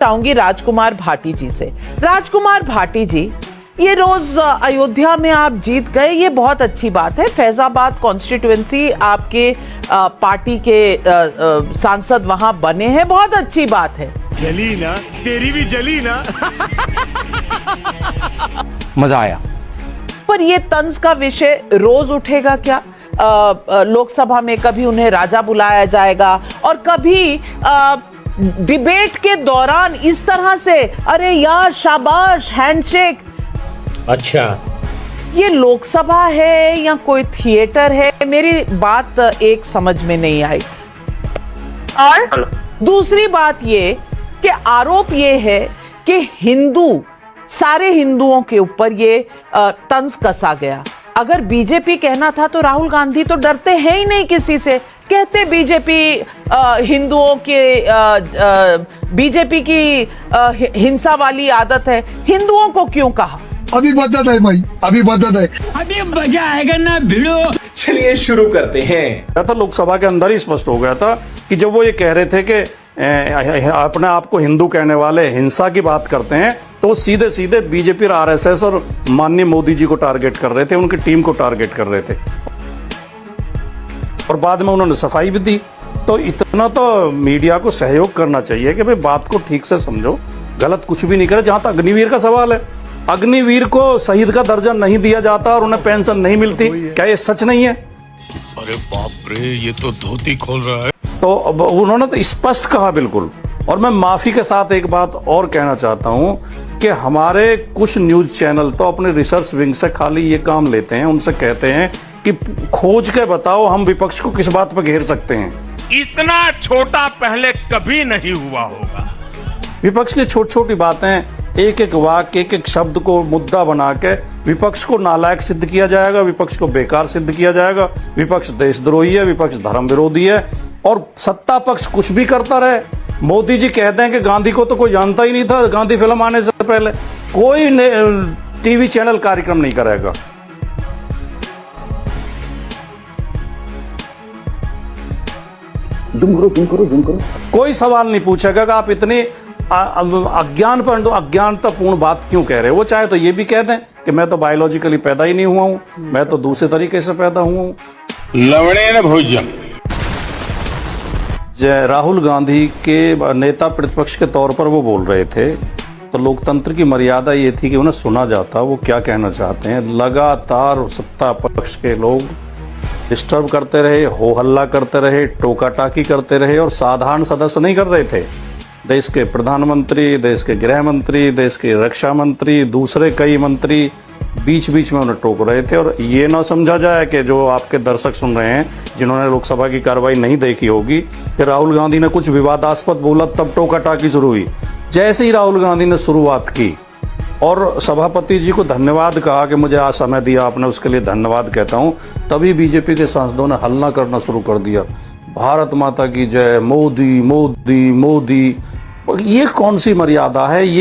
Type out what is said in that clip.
चाहूंगी राजकुमार भाटी जी से। राजकुमार भाटी जी, ये रोज अयोध्या में आप जीत गए, ये बहुत अच्छी बात है। फैजाबाद कॉन्स्टिट्यूएंसी आपके पार्टी के सांसद वहां बने हैं, बहुत अच्छी बात है। जली ना, तेरी भी जली ना। मजा आया। पर ये तंज का विषय रोज उठेगा क्या? लोकसभा में कभी उन्हें राजा बुलाया जाएगा और कभी डिबेट के दौरान इस तरह से अरे यार शाबाश हैंडशेक। अच्छा, ये लोकसभा है या कोई थिएटर है? मेरी बात एक समझ में नहीं आई। और दूसरी बात ये कि आरोप ये है कि सारे हिंदुओं के ऊपर ये तंज कसा गया। अगर बीजेपी कहना था तो राहुल गांधी तो डरते हैं ही नहीं किसी से। कहते बीजेपी हिंदुओं के बीजेपी की हिंसा वाली आदत है, हिंदुओं को क्यों कहा? अभी बदत है भाई, अभी बदत है, अभी मजा आएगा ना भिड़ो। चलिए शुरू करते हैं। तो लोकसभा के अंदर ही स्पष्ट हो गया था कि जब वो ये कह रहे थे कि अपने आप को हिंदू कहने वाले हिंसा की बात करते हैं, तो वो सीधे सीधे बीजेपी और आरएसएस और माननीय मोदी जी को टारगेट कर रहे थे, उनकी टीम को टारगेट कर रहे थे। और बाद में उन्होंने सफाई भी दी। तो इतना तो मीडिया को सहयोग करना चाहिए कि भाई बात को ठीक से समझो, गलत कुछ भी नहीं करे। जहां तक अग्निवीर का सवाल है, अग्निवीर को शहीद का दर्जा नहीं दिया जाता और उन्हें पेंशन नहीं मिलती, क्या ये सच नहीं है? अरे बाप रे, ये तो धोती खोल रहा है। तो अब उन्होंने तो स्पष्ट कहा बिल्कुल। और मैं माफी के साथ एक बात और कहना चाहता हूं कि हमारे कुछ न्यूज चैनल तो अपने रिसर्च विंग से खाली ये काम लेते हैं, उनसे कहते हैं कि खोज के बताओ हम विपक्ष को किस बात पर घेर सकते हैं। इतना छोटा पहले कभी नहीं हुआ होगा। विपक्ष की छोटी छोटी बातें, एक एक वाक्य, एक एक शब्द को मुद्दा बना के विपक्ष को नालायक सिद्ध किया जाएगा, विपक्ष को बेकार सिद्ध किया जाएगा। विपक्ष देशद्रोही है, विपक्ष धर्म विरोधी है और सत्ता पक्ष कुछ भी करता रहे। मोदी जी कहते हैं कि गांधी को तो कोई जानता ही नहीं था, गांधी फिल्म आने से पहले कोई टीवी चैनल कार्यक्रम नहीं करेगा। जूम करो। कोई सवाल नहीं पूछेगा कि आप इतनी अज्ञानतापूर्ण बात क्यों कह रहे हो। वो चाहे तो ये भी कह दें कि मैं तो बायोलॉजिकली पैदा ही नहीं हुआ हूं, मैं तो दूसरे तरीके से पैदा हुआ हूं। लवणेन भोजन। राहुल गांधी के नेता प्रतिपक्ष के तौर पर वो बोल रहे थे, तो लोकतंत्र की मर्यादा ये थी कि उन्हें सुना जाता वो क्या कहना चाहते हैं। लगातार सत्ता पक्ष के लोग डिस्टर्ब करते रहे, हो हल्ला करते रहे, टोका टाकी करते रहे और साधारण सदस्य नहीं कर रहे थे। देश के प्रधानमंत्री, देश के गृह मंत्री, देश के रक्षा मंत्री, दूसरे कई मंत्री बीच बीच में उन्हें टोक रहे थे। और ये ना समझा जाए कि जो आपके दर्शक सुन रहे हैं जिन्होंने लोकसभा की कार्रवाई नहीं देखी होगी कि राहुल गांधी ने कुछ विवादास्पद बोला तब टोका टाकी शुरू हुई। जैसे ही राहुल गांधी ने शुरुआत की और सभापति जी को धन्यवाद कहा कि मुझे आज समय दिया आपने, उसके लिए धन्यवाद कहता हूं, तभी बीजेपी के सांसदों ने हल्ला करना शुरू कर दिया, भारत माता की जय, मोदी मोदी मोदी। ये कौन सी मर्यादा है? ये